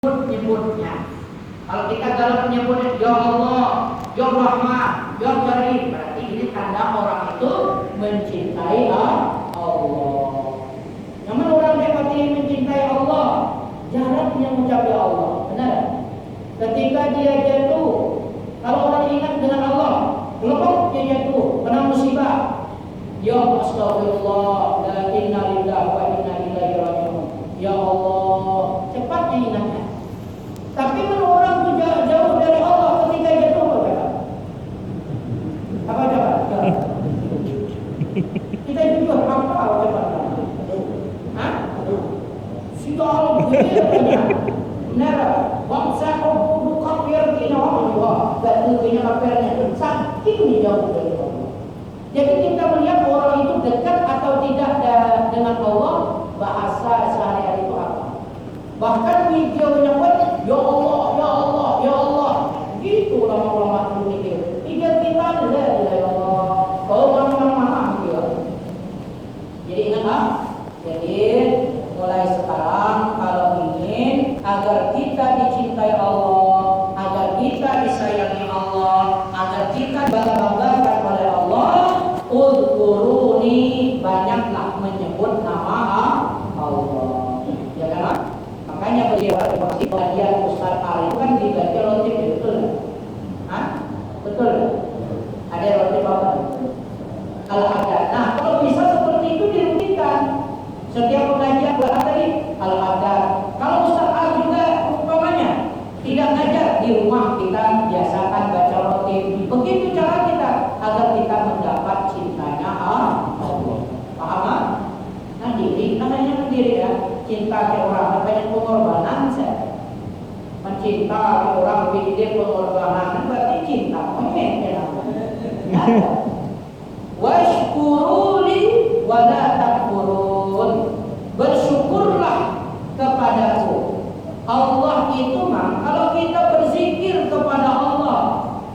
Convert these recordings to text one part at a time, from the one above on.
menyebutnya. Kalau kita dalam menyebutnya ya Allah, ya Rahman, ya Karim, berarti ini tanda orang itu mencintai Allah. Namun orang yang mencintai Allah jarang mengucap ya Allah, benar? Ketika dia jatuh, kalau orang ingat dengan Allah, kelompok dia jatuh, kena musibah, ya astagfirullah, la inna lillahi wa inna ilaihi raji'un. Ya Allah, cepatnya ingatnya. Tapi kalau orang jauh dari Allah ketika jatuh, apa coba? Kita jujur apa coba? Hah? Sudah Allah begini benar. Bangsa kau kafir kini Allah, dan kini kafirnya saking jauh dari Allah. Jadi kita melihat orang itu dekat atau tidak dengan Allah, bahasa sehari-hari itu apa? Bahkan videonya pun ya Allah, ya Allah, ya Allah. Gitu ulama-ulama dulu mikir. Pikir kita ada ya Allah. Kau mana-mana gitu. Jadi ingatlah. Jadi mulai sekarang kalau ingin agar kita dicintai Allah, agar kita disayangi Allah, agar kita dibanggakan oleh Allah, uzkuruni, banyaklah menyebut nama Allah. Ya kan? Makanya beliau berarti bagian Ustaz Ali itu kan dibaca roti, betul? Hah? Betul? Ada roti apa? Kalau ada. Nah, kalau bisa seperti itu dirutinkan. Setiap pengajian berapa tadi? Kalau ada. Kalau Ustaz Ali juga umpamanya tidak ngajar di rumah, kita biasakan baca roti. Begitu cara kita agar kita mendapat cintanya Allah. Paham? Nah, diri namanya sendiri ya. Cinta ke orang banyak pengorbanan saya. Mencinta ke orang bikin pengorbanan berarti cinta monyet ya. Washkuruli wala takfurun. Bersyukurlah kepadaku. Allah itu mah kalau kita berzikir kepada Allah,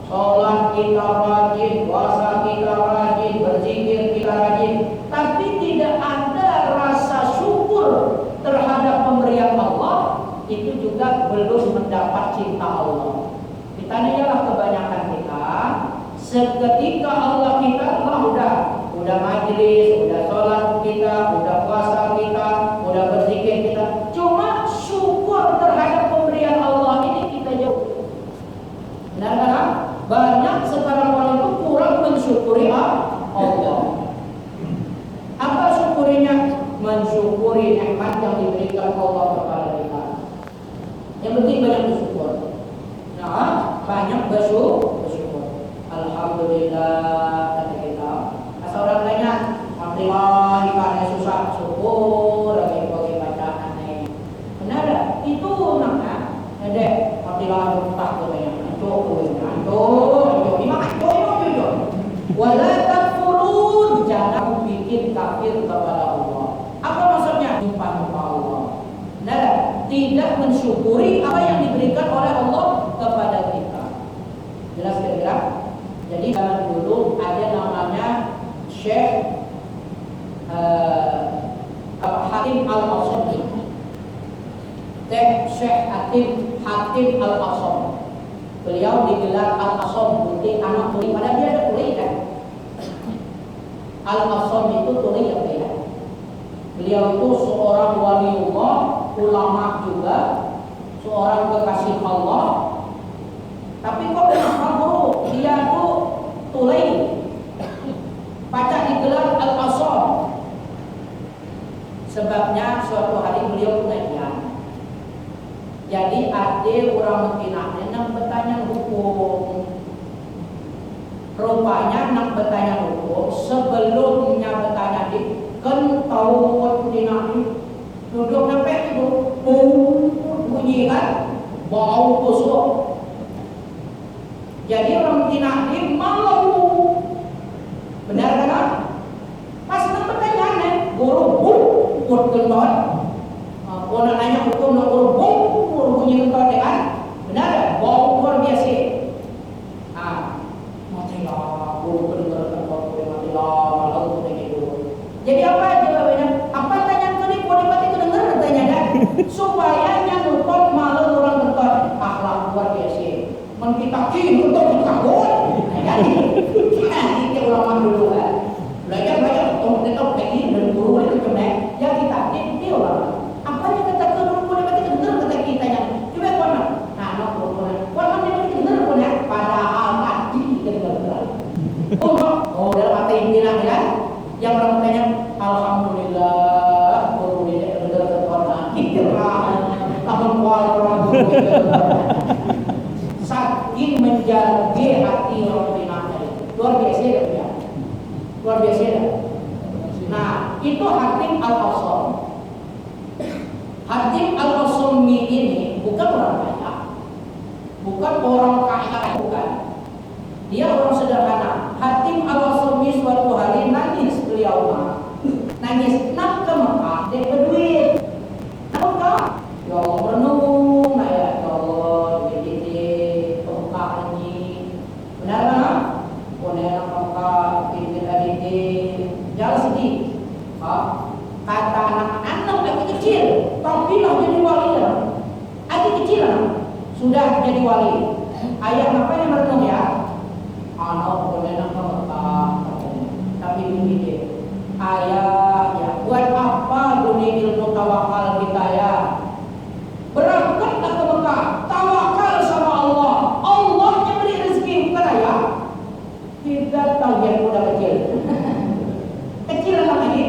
sholat kita rajin, puasa kita rajin, berzikir kita rajin, tapi tidak ada rasa syukur terhadap pemberian Allah, itu juga belum mendapat cinta Allah. Kita lihatlah kebanyakan kita, seketika Allah kita, Allah udah majlis, udah sholat kita, udah puasa kita, udah berzikir kita, cuma syukur terhadap pemberian Allah ini kita jauh. Benar kan? Banyak sekarang orang itu kurang mensyukuri Allah. Apa syukurinya? Mensyukuri nikmat yang diberikan Allah kepada kita. Yang penting banyak bersyukur. Nah, banyak bersyukur. Alhamdulillah kata kita. Asal orang tanya, alhamdulillah ikannya susah, syukur lagi bagi bacaan ini. Benar? Itu namanya. Ada alhamdulillah bertah katanya. Anco, wala takfurun, jangan bikin kafir kepada Allah. Apa maksudnya? Nyumpah-nyumpah Allah. Nah, tidak mensyukuri apa yang diberikan oleh Allah kepada kita. Jelas kira-kira? Jadi zaman dulu ada namanya Syekh Hatim Al-Asami. Syekh Hatim Al-Asami. Beliau digelar Al-Asam, putih anak tuli, padahal dia ada tuli kan. Al-Asam itu tuli yang beda. Beliau itu seorang waliullah, ulama juga, seorang kekasih Allah. Tapi kok kenapa guru? Dia tuh tuli. Pacak digelar Al-Asam. Sebabnya suatu hari beliau pengajian. Jadi ada orang Medina yang bertanya hukum. Rupanya nak bertanya hukum, sebelumnya bertanya di kan tahu Medina duduk sampai itu bunyi kan bau busuk. Jadi orang Medina ini malu. Benar kan? Pas nak bertanya guru put kentot. Orang nanya hukum nak guru bunyi kentot kan? Benar tak? Bau luar biasa. Matilah, guru kedengaran kentot, matilah, malah untuk begitu. Jadi apa jawabannya? Apa tanya kali? Kau dapat kedengaran tanya dah. Supaya yang hukum malu Saking menjaga hati orang binatang itu. Luar biasa ya. Luar biasa ya. Nah, itu Hatim Al-Asam. Hatim Al-Asami ini bukan orang kaya, bukan orang kaya, bukan. Dia orang sederhana. Hatim Al-Asami suatu hari nangis beliau nangis nak ke Mekah dia berduit. Mekah, ya Allah renung, ya Allah jadi Mekah ini benar kan? Boleh Mekah pinggir adik jangan sedih. Kata anak-anak lagi kecil, tapi lah jadi wali ya. Adik kecil lah, sudah jadi wali. Ayah apa yang merenung ya? Anak boleh nak ke Mekah, tapi begini. Ayah ya, buat apa dunia ilmu tawakal kita ya? Berangkatlah ke Mekah, tawakal sama Allah. Allah yang beri rezeki bukan ayah. Kita tahu yang muda kecil, kecil lagi.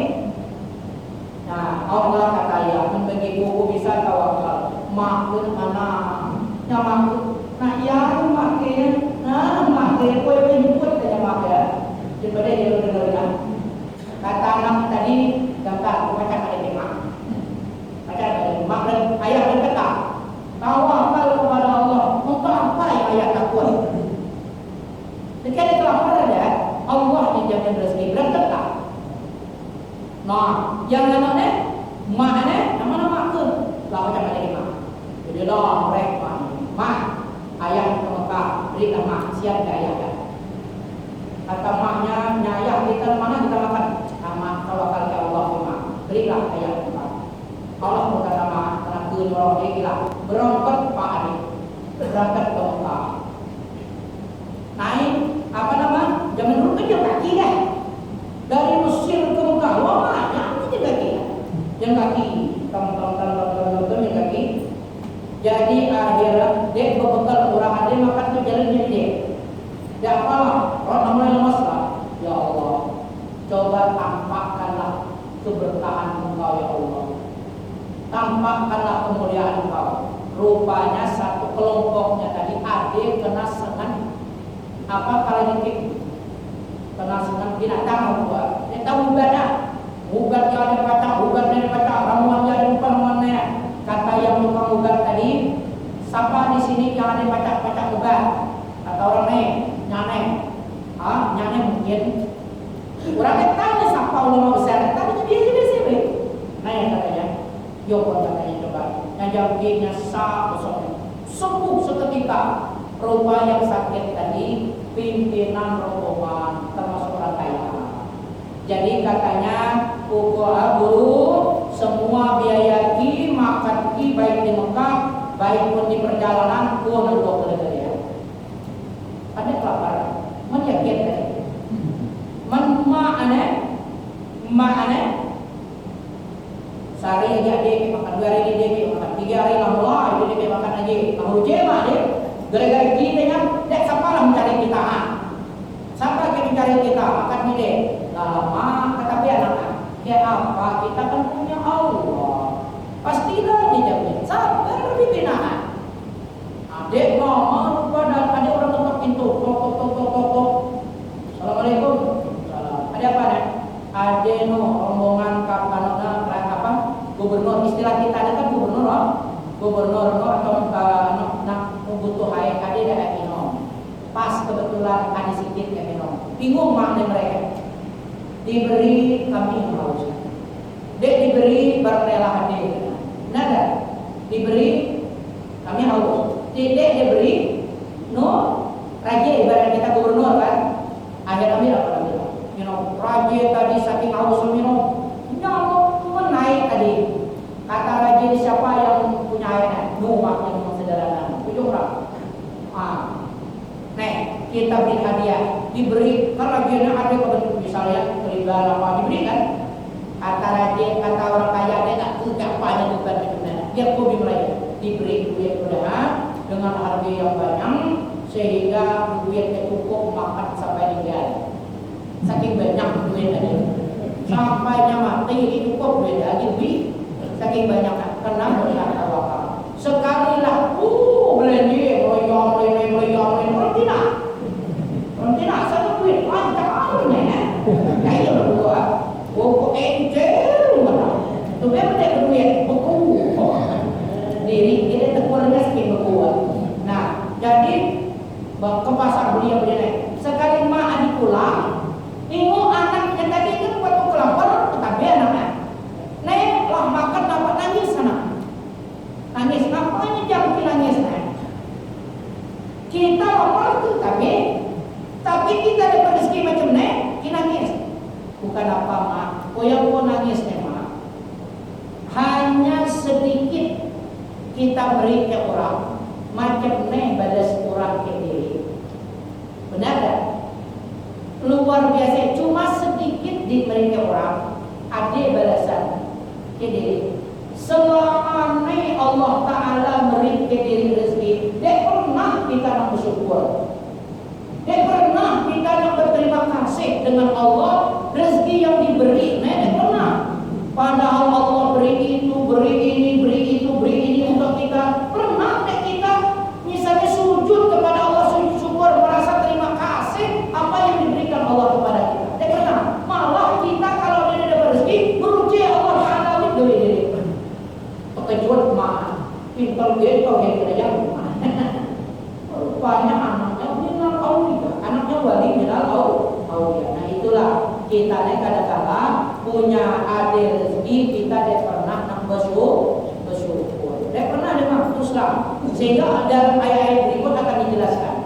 Nah Allah kata ayah, membagi buku bisa tawakal. Maklum anak, yang maklum. Nah ya makin, makin kau yang menyebut saja makin. Daripada dia dengarkan. Kata anak tadi, gambar baca ada lima. Baca ada lima. Dan ayah berkata, tawakal kepada Allah. Untuk apa yang ayah takut? Ketika dia kelaparan ya, Allah yang jamin rezeki. Berangkatlah. Nah, yang namanya, maknya, nama-nama ke. Lah baca ada lima. Jadi lah mereka, mak, ayah ke Mekah, berikan mak, siap ke ayah kan? Kata maknya, nyayah kita mana kita makan? Mak tawakal ke Allah mak, berilah ayah kita. Allah berkata mak, karena orang dia gila, berangkat Pak Adi, berangkat ke Mekah. Naik, apa nama? Zaman dulu kan jalan kaki ya. Dari Mesir ke Mekah, wah banyak jalan kaki ya. Jalan kaki, jalan kaki. Jadi akhirnya dia berbekal kurang dia makan tuh jalannya dia. Ya apalah, orang namanya lemas lah. Ya Allah, coba tampakkanlah keberkahan Engkau ya Allah. Tampakkanlah kemuliaan Engkau. Rupanya satu kelompoknya tadi ada kena sengan apa kalau nyekik, kena sengan binatang buat. Dia tahu ubatnya, ubatnya ada baca, ubatnya ada baca, ramuannya ada ramuannya. Kata yang tukang ubat tadi, siapa di sini yang ada baca ubat? Kata orang nih. Nyane mungkin orang tanya siapa ulama besar, tanya biasa baik. Nah yang katanya, Yoko katanya coba, yang jawabnya sah sembuh seketika. Rupa yang sakit tadi pimpinan rombongan termasuk orang kaya. Jadi katanya pukul abu semua biaya ki makan ki baik di Mekah baik pun di perjalanan pun ya. Ada kelaparan, menyakit tadi. Maknanya sehari aja dia makan, 2 hari dia makan, 3 hari lama dia makan aja. Kamu jema dia, gara-gara kita kan, dia siapa lah mencari kita? Siapa yang mencari kita? Makan dia. Lama, tetapi anak-anak, kayak apa? Kita kan punya Allah. Pastilah dijamin. Sabar di binaan. Adik ngomong pada ada orang ketok pintu, tok. Assalamualaikum. Ada apa nih? Ada rombongan kapanona apa? Gubernur istilah kita ada kan gubernur atau nak butuh hai ada minum. Pas kebetulan ada sedikit ya minum. Bingung makna mereka. Diberi kami haus. Dek diberi berrela hadir. Nada. Diberi kami haus. Tidak diberi raja ibarat kita gubernur kan. Akhirnya kami apa lagi? Raja tadi saking haus minum. Naik tadi. Kata raja ini siapa yang punya airnya? Maknya memang sederhana. Ujung orang. Kita beri hadiah. Diberi kan raja ada kebentuk misalnya keribuan apa diberi kan? Kata raja, kata orang kaya dia tak punya apa bukan benar. Dia hobi mereka. Diberi duit mudah dengan harga yang banyak sehingga duitnya cukup makan sampai meninggal. Saking banyak duit tadi. Sampainya mati cukup duit lagi lebih saking banyak karena berkat tawakal. Sekali laku Tapi kita dapat rezeki macam ni, kita nangis. Bukan apa mak, yang pun nangis nih mak. Hanya sedikit kita beri ke orang, macam ni balas orang ke diri. Benar tak? Luar biasa, cuma sedikit diberi ke orang, ada balasan ke diri. Selama ni Allah Ta'ala beri ke diri rezeki, dia pernah kita nak bersyukur. Dia pernah kita nak berterima kasih dengan Allah rezeki yang diberi. Dia pernah. Padahal Allah beri itu, beri ini, beri itu, beri ini untuk kita. Pernah tak kita misalnya sujud kepada Allah, syukur, merasa terima kasih apa yang diberikan Allah kepada kita. Dia pernah. Malah kita kalau dia ada rezeki, merujuk Allah Ta'ala itu diri. Terkejut mah, pintar dia kau yang kerja mah. Rupanya anaknya minal aulia, anaknya wali minal aulia. Nah itulah kita ni kadang-kadang punya ada rezeki kita dia pernah nak bersyukur. Dia pernah dengan teruslah. Sehingga dalam ayat-ayat berikut akan dijelaskan.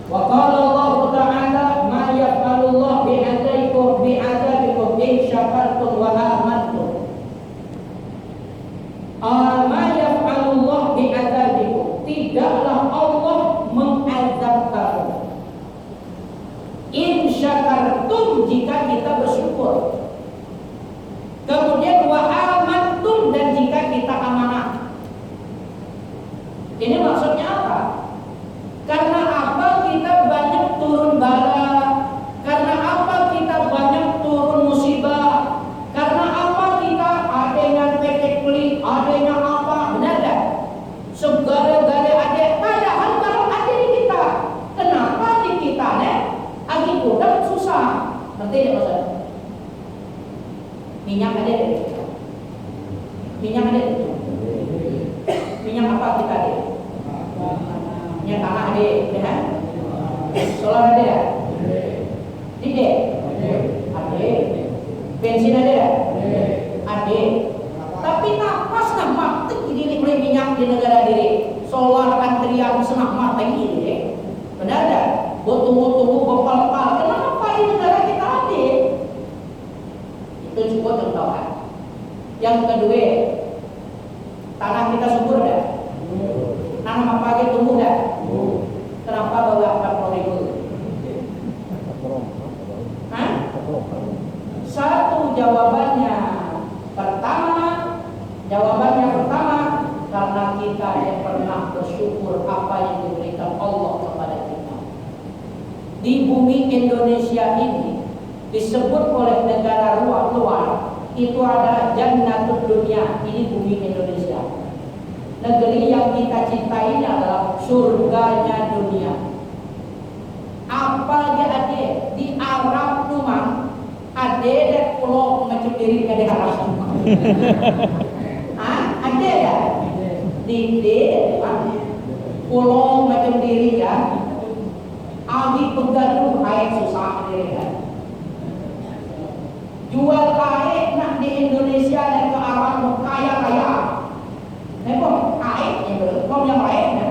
Wa qala Allah Ta'ala ma yaf'alullah bi'adaikum bi'adabikum in syakartum wa amantum. Ma yaf'alullah bi'adabikum, tidaklah Allah mengazab kamu. In syakartum, jika kita bersyukur. Kemudian wa amantum, dan jika kita amanah. Ini maksudnya apa? Karena apa kita banyak turun bala? Karena apa kita banyak turun musibah? Karena apa kita adanya penyakit kulit, adanya apa? Benar tak? Segala-gala ada. Padahal kalau ada di kita, kenapa di kita nih? Agi udah susah. Nanti dia maksud. Minyak ada. Minyak ada. Minyak apa kita ada? Minyak tanah ada, ya? Solar ada ya? Tidak. Ada. Bensin ada ya? Ada. Tapi napas nak mati diri beli minyak di negara diri. Solar antrian senang mati ini. Benar tak? Tunggu-tunggu berpal-pal. Kenapa di negara kita ada? Itu cukup contohan. Yang kedua, tanah kita subur dah. Nanam apa aja tumbuh dah. Kenapa bawa 40.000? Hah? Satu jawabannya pertama, karena kita yang pernah bersyukur apa yang diberikan Allah kepada kita. Di bumi Indonesia ini disebut oleh negara luar itu ada jannatul dunia. Ini bumi Indonesia. Negeri yang kita cintai adalah surganya dunia. Apa dia ada di Arab rumah, ada dek pulau macam diri ke Arab. Ada ya? Di pulau macam diri ya. Agi pegaduh air susah diri kan. Jual air nak di Indonesia dan ke Arab kaya-kaya. Nempak air yang lainnya.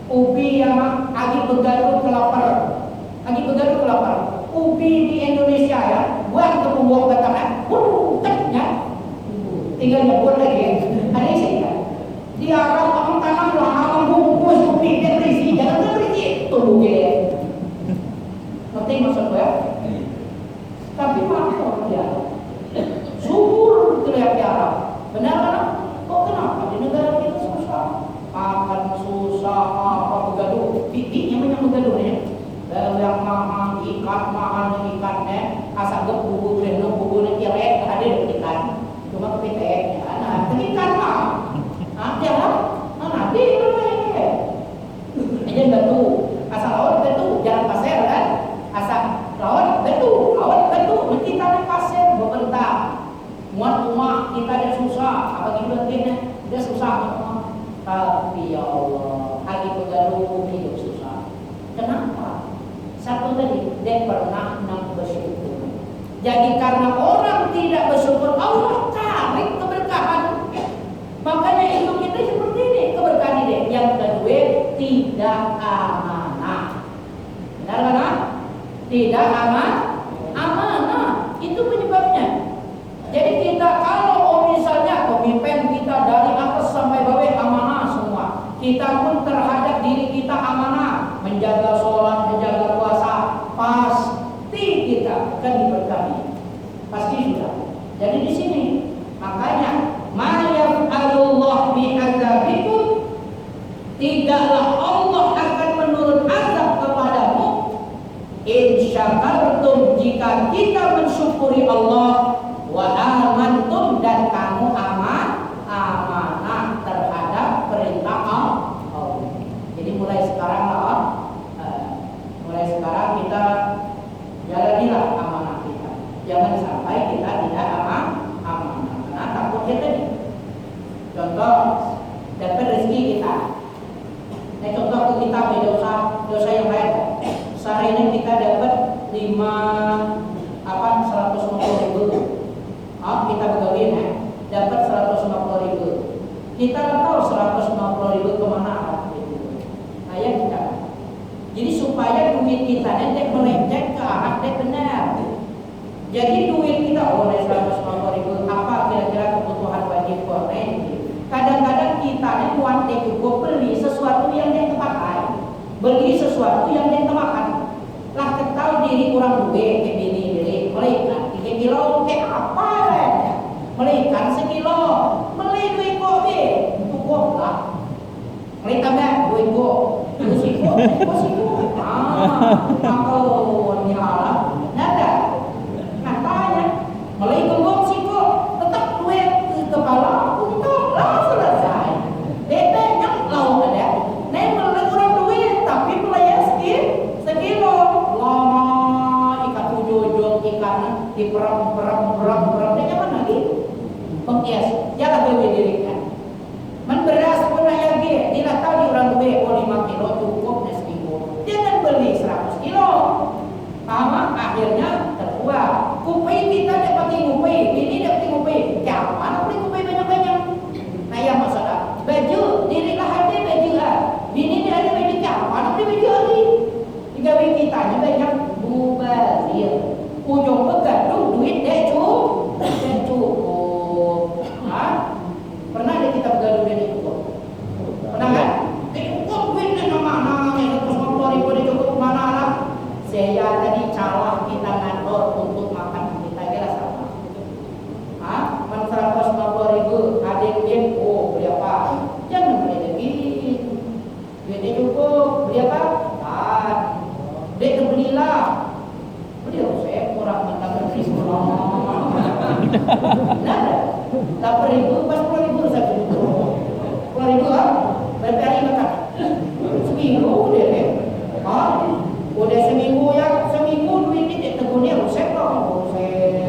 Ubi yang agi begaduh kelapar. Ubi di Indonesia ya, buang ke pembuang batangnya, teknya, tinggal nyebut lagi. Ada isi kan? Di Arab orang tanam lah, orang bungkus ubi dia berisi, jangan berisi, tumbuh dia. Ngerti maksud gue? Tapi maaf dia, subur terlihat di Arab. Benar kan? Kok kenapa di negara kita susah? Akan susah apa begaduh? Bibinya banyak begaduh ya. Yang mahal ikatnya, asal gebu bubunya kirek ada di ikan, cuma kepitek ya. Nah, ikan mah, dia lah, nanti berapa ya? Aja batu, asal laut batu, jangan pasir kan? Asal laut batu, nanti tanah pasir berbentang. Muat rumah kita ada susah, apa gitu nantinya dia susah. Tapi ya Allah, lagi begaduh hidup susah. Kenapa? Satu tadi, dia pernah nak bersyukur. Jadi karena orang tidak bersyukur, Allah tarik keberkahan. Makanya hidup kita seperti ini, keberkahan ini. Yang kedua, tidak amanah. tidak amanah. Itu penyebabnya. Jadi kita kalau misalnya pemimpin kita dari atas sampai bawah amanah semua, kita pun terhadap diri kita amanah, menjaga sholat, menjaga puasa, pasti kita akan diberkahi. Pasti sudah. Jadi di sini makanya ma'yaf'alullah bi'adzabikum, tidaklah Allah akan menurun azab kepadamu in syakartum, jika kita mensyukuri Allah, wa amantum, dan kamu amanah terhadap perintah Allah. Jadi mulai sekarang kita jalanilah amanah kita. Jangan sampai kita tidak amanah. Karena takutnya tadi. Contoh dapat rezeki kita. Nah, contoh kita dosa yang lain. Sehari ini kita dapat 150.000. Kita begawin dapat 150.000. Kita nggak tahu 150.000 kemana arahnya. Nah, ya kita. Jadi supaya duit kita nanti melenceng ke arah yang benar. Jadi duit kita oleh 150.000, apa kira-kira kebutuhan wajib korban? Kadang-kadang kita nih uang cukup beli sesuatu yang dia terpakai, beli sesuatu yang dia termakan. Lah ketahui diri kurang duit, kayak diri melaikan 3 kilo kayak apa ya? Melaikan sekilo, melai duit kok deh, cukup lah. Melai tambah duit kok, siko. Kalau nyala, nada. Katanya melai gembok siko, tetap duit ke kepala, untuk lah selesai. Banyak lau ada. Nih melai kurang duit, tapi melai sekilo. Lama ikan ujung ikan diperem. Dia mana lagi? Pengkias, jangan beli dirikan. Beras pun lagi, tidak tahu di orang duit 5 kilo cukup seminggu. Jangan beli 100 kilo. Sama akhirnya terbuat. Kupai kita dapat kupai, ini dapat kupai. Kapan beli kupai banyak-banyak? Nah, ya masalah. Baju, dirilah ada baju lah. Bini dia ada baju, kapan beli baju lagi? Tiga kita banyak mubazir. Ujung begadung duit dia cukup. Pernah ada kita bergaduh dan cukup? Pernah kan? Cukup duitnya mana? Yang 150.000 dia cukup mana lah? Saya tadi calah kita ngantor untuk makan kita kira sama. Man 150.000 ada duit, beli apa? Jangan beli lagi. Duitnya cukup, beli apa? Duit belilah. Beli saya kurang mendapat kurang. Nah, tak beribu pas 10.000 saya cukup. 10.000 berapa hari makan? Seminggu deh. Udah seminggu duit ini tegunya rusek dong. Saya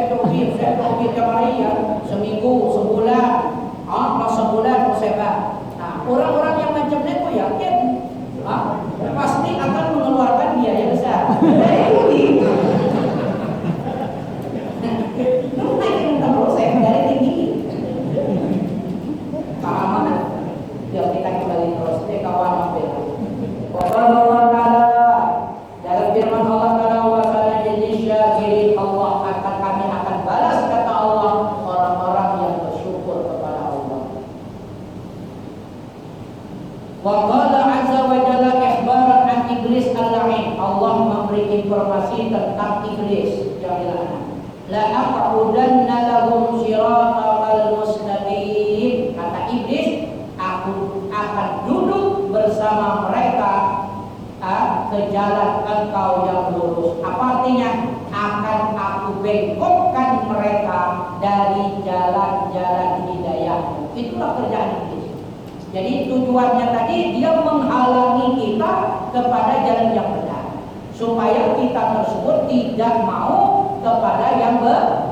coba tiap hari ya. Seminggu, sebulan. Pas sebulan rusek. Nah, orang-orang yang macam itu yakin pasti akan mengeluarkan biaya besar. Kita kembali terus kawan mobil. Allah Taala dalam firman Allah Taala wasana jadi syakirin, kami akan balas kata Allah orang-orang yang bersyukur kepada Allah. Wa qala azza wa jalla ikhbaran an iblis al-la'in, Allah memberi informasi tentang iblis yang dilaknat. La aqudanna lahum siratal mustaqim, kata iblis, aku akan duduk bersama mereka ke jalan engkau yang lurus. Apa artinya? Akan aku bengkokkan mereka dari jalan-jalan hidayah. Itulah kerjaan iblis. Jadi tujuannya tadi dia menghalangi kita kepada jalan yang benar, supaya kita tersebut tidak mau kepada yang benar.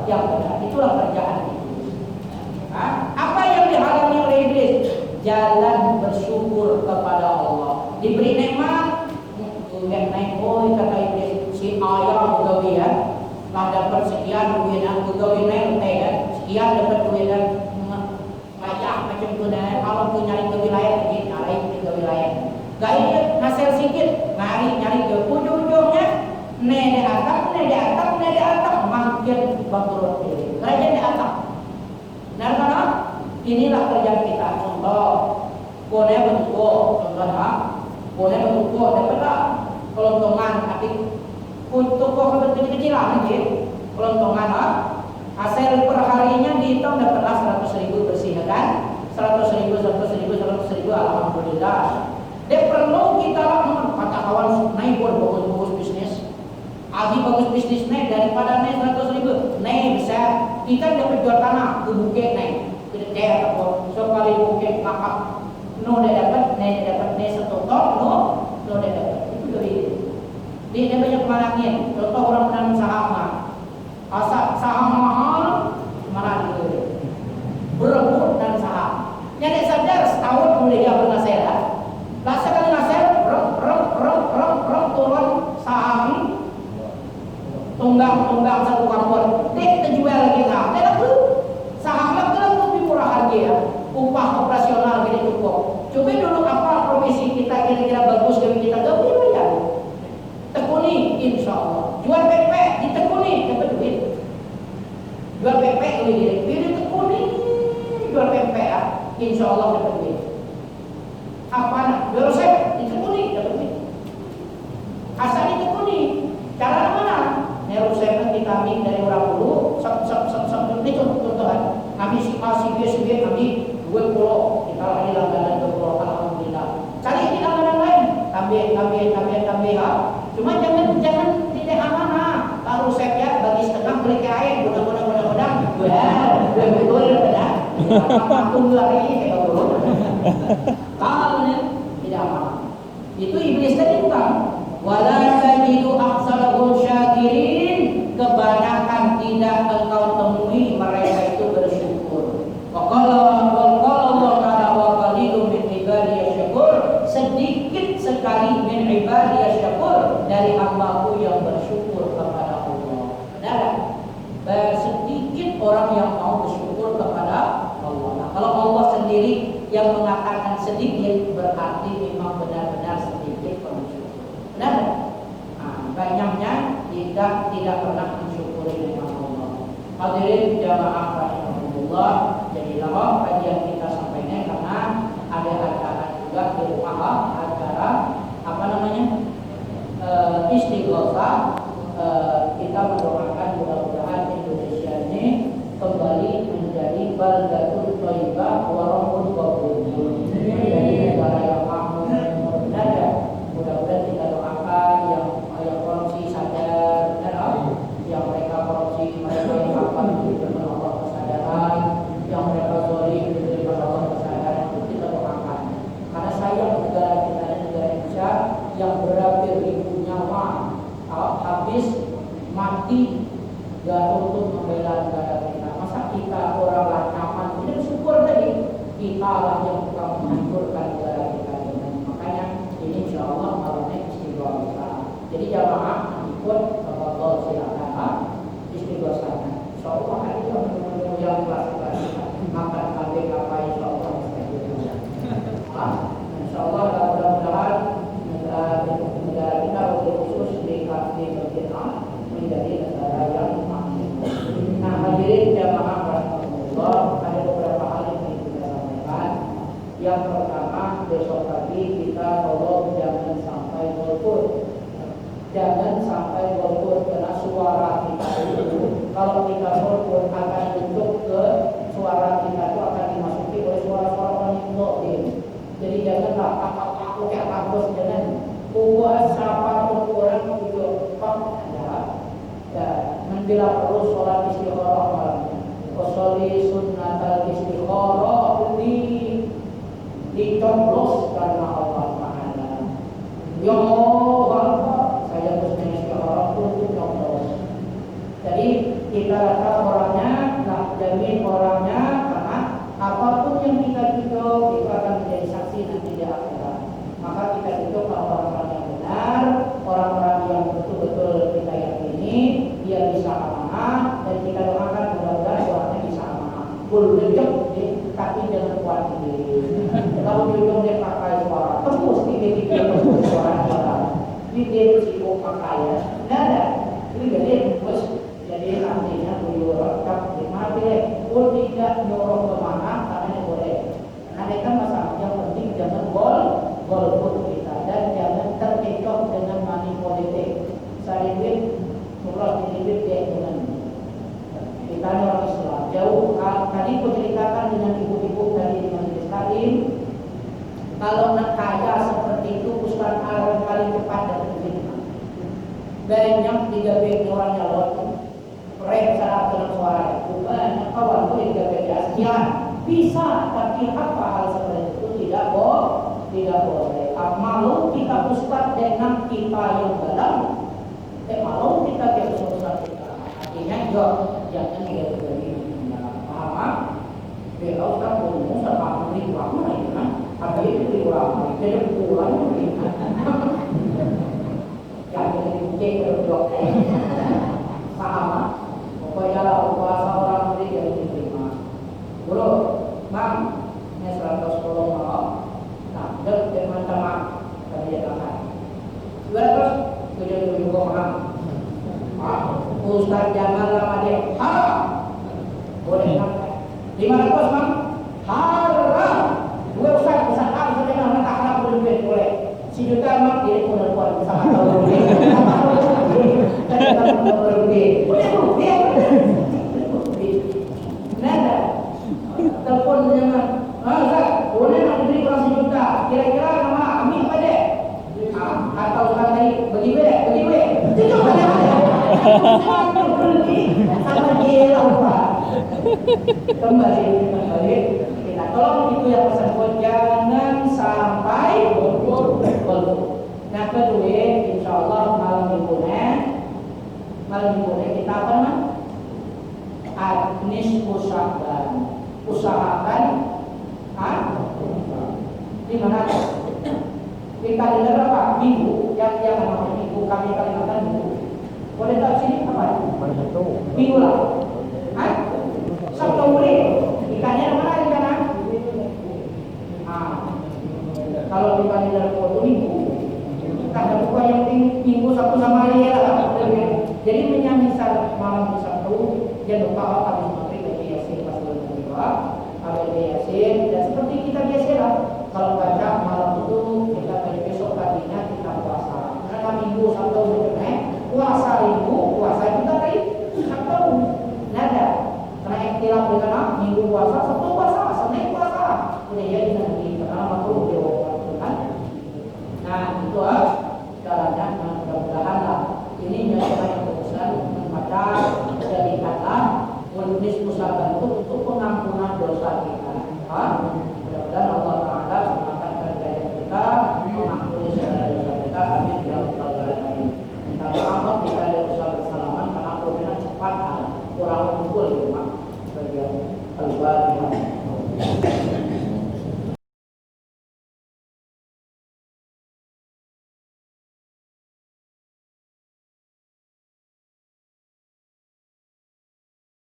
Itulah kerjaan iblis. Apa yang dihalangi oleh iblis? Jalan bersyukur kepada Allah. Diberi nikmat, naik kata iblis, si ayah gawian, lah dapat sekian duitan, gawian sekian dapat duitan, ngajak macam tu dah. Kalau tu nyari ke wilayah, jadi nyari ke wilayah. makhluk ini. Kerajaan di atap. Nah, karena inilah kerjaan kita. Contoh, boleh bentuk, contoh boleh bentuk, dapat tak kelontongan, tapi untuk kok kecil-kecilan gitu. Kelontongan hasil perharinya dihitung dapatlah 100.000 bersih kan? 100.000, alhamdulillah. Dia perlu kita lakukan kata kawan naik pun bagus bisnis. Abi bagus bisnis naik daripada naik 100.000 naik bisa kita dapat jual tanah ke bukit naik. Kita kayak apa? Sekali bukit kakak no dia dapat satu ton no dia dapat itu dari dia banyak malangin. Contoh orang menanam saham saham mahal mana gitu berebut dan saham. Yang sadar setahun mulai dia bernasihat. Lasa kali nasihat turun saham tunggang satu kampung. Dia jual kita. Dia laku saham lebih murah harga ya. Upah operasional gini cukup. Coba dulu apa profesi kita kira-kira bagus dari kita gak boleh bayar. Tekuni insya Allah. Jual pepek ditekuni dapat duit. Jual pepek lebih ditekuni jual pepek insya Allah dapat duit. Apa nak? Jual resep ditekuni dapat duit. Asal ditekuni. Cara mana? Resep vitamin dari orang dulu. Ini contohan. Kami si kami 20 kita lagi langganan 20 alhamdulillah. Cari di langganan lain. Tambah cuma jangan tidak amanah. Kalau resepnya bagi setengah beli ke air mudah-mudahan betul ya. Tunggu lagi kayak dulu. Kalau tidak amanah. Itu iblis tadi bukan. Wala tajidu aktsarahum syakirin. Kebanyakan tidak engkau temui mereka itu bersyukur. Sedikit sekali min ibadiyah syakur dari hambaku yang bersyukur kepada Allah. Benar? Sedikit orang yang mau bersyukur kepada Allah. Nah, kalau Allah sendiri yang mengatakan sedikit berarti memang benar-benar sedikit bersyukur. Benar? Nah, banyaknya tidak pernah mensyukuri nikmat Allah. Hadirin jamaah rahimahullah, jadilah kajian kita sampai ini karena ada acara juga di rumah, acara apa namanya istighotsah. Kita mendoakan mudah-mudahan Indonesia ini kembali menjadi baldatun thayyibah wa rabbun ghafur, menjadi negara yang makmur. Benar ya? Mudah-mudahan kita doakan yang korupsi sadar, benar, yang mereka korupsi mereka yang akan diberikan Allah kesadaran, yang mereka zalim diberikan Allah kesadaran, itu kita doakan. Karena sayang negara kita dan negara Indonesia yang beribu nyawa habis mati gak untuk membela negara kita. Masa kita orang lah nyaman tidak bersyukur tadi, kita lah yang bukan menghancurkan negara kita ini. Makanya ini insya Allah malamnya istighosah. Jadi jamaah ikut kalau silakan istighosahnya. Insya Allah hari itu yang kelas makan kabeh apa insya Allah. Insya Allah mudah-mudahan negara kita khusus di Vietnam menjadi negara yang makmur. Nah, hadirin jamaah rahmatullah, ada beberapa hal yang ingin kita sampaikan. Yang pertama, besok pagi kita tolong jangan sampai golput. Jangan sampai golput karena suara kita itu kalau kita golput akan bentuk ke suara kita itu akan dimasuki oleh suara-suara orang yang jadi janganlah aku kayak bagus jangan buat siapapun orang itu membela perlu sholat istikharah malamnya. Qosoli sunnatal istikharah dicoblos karena Allah Taala. Ya Allah, saya harus istikharah untuk coblos. Jadi kita rasa orangnya, nak jamin orangnya karena apapun yang kita tuju itu akan menjadi saksi nanti di akhirat. Maka kita tuju orang-orang yang benar, orang-orang yang betul-betul kita yakini dia bisa amanah dan kita doakan mudah-mudahan suaranya bisa amanah. Boleh tapi jangan kuat ini. Kalau jujur dia pakai suara terus tiga-tiga terus suara dia bersiko pakai ya. Nggak ada. Ini jadi nantinya beliau nyuruh kemana karena boleh. Nah, itu masalah yang penting jangan golput kita dan jangan terkecoh dengan money politik. Cari duit, murah duit dia dengan kita ini orang Islam. Jauh tadi aku ceritakan dengan ibu-ibu tadi di majelis taklim. Kalau nak kaya seperti itu, Ustaz Al paling cepat dapat fitnah. Banyak 3 beg orang nyalon, rem saat dengan suara. Banyak kawan boleh 3 beg sekian bisa, tapi apa hal seperti itu tidak boleh. Malu kita Ustaz dengan kita yang dalam, malu kita ke Ustaz kita. Artinya jangan dia berdiri. Paham? Dia Ustaz pun sama beri ulama ini kan. Apa itu beri ulama? Dia ulama ini. Jangan dicek berdok. Paham? Pokoknya lah kuasa orang beri yang diterima. Bro, Bang, ini 110 maaf. Nah, dek teman-teman tadi akan. Terus kita juga paham. Ustaz jangan lama dia haram. Boleh tak? Di mana kos Bang? Haram. Dua Ustaz haram saja nak tak haram boleh. Si juta mak dia pun buat sama tahu boleh. Boleh. Nada. Telepon jangan. Ustaz, boleh nak beri kurang sejuta. Kira-kira nama Amin apa dia? Atau Ustaz tadi bagi duit. Itu ada. Sama dia lupa. Kembali. Kita tolong itu yang pesan buat jangan sampai golput. Nah kedua, insya Allah malam minggunya kita apa namanya? Adnis usahakan, di mana? Kita dengar apa? Minggu, yang namanya minggu kami kalimatkan minggu. Boleh tak sini apa? Minggu lah. Sabtu boleh. Ikannya mana ikan? Kalau ikan dalam waktu minggu, ada buka yang minggu Sabtu sama hari ya lah. Jadi menyamisal malam Sabtu, jangan lupa habis maghrib baca Yasin pas bulan kedua, baca Yasin dan seperti kita biasa lah. Kalau baca malam itu kita besok paginya kita puasa. Karena minggu Sabtu berkenaan puasa itu tadi Sabtu nada. Karena ikhtilaf dengan minggu puasa, Sabtu puasa, Senin puasa. Kemudian nanti karena makruh dia kan. Nah itu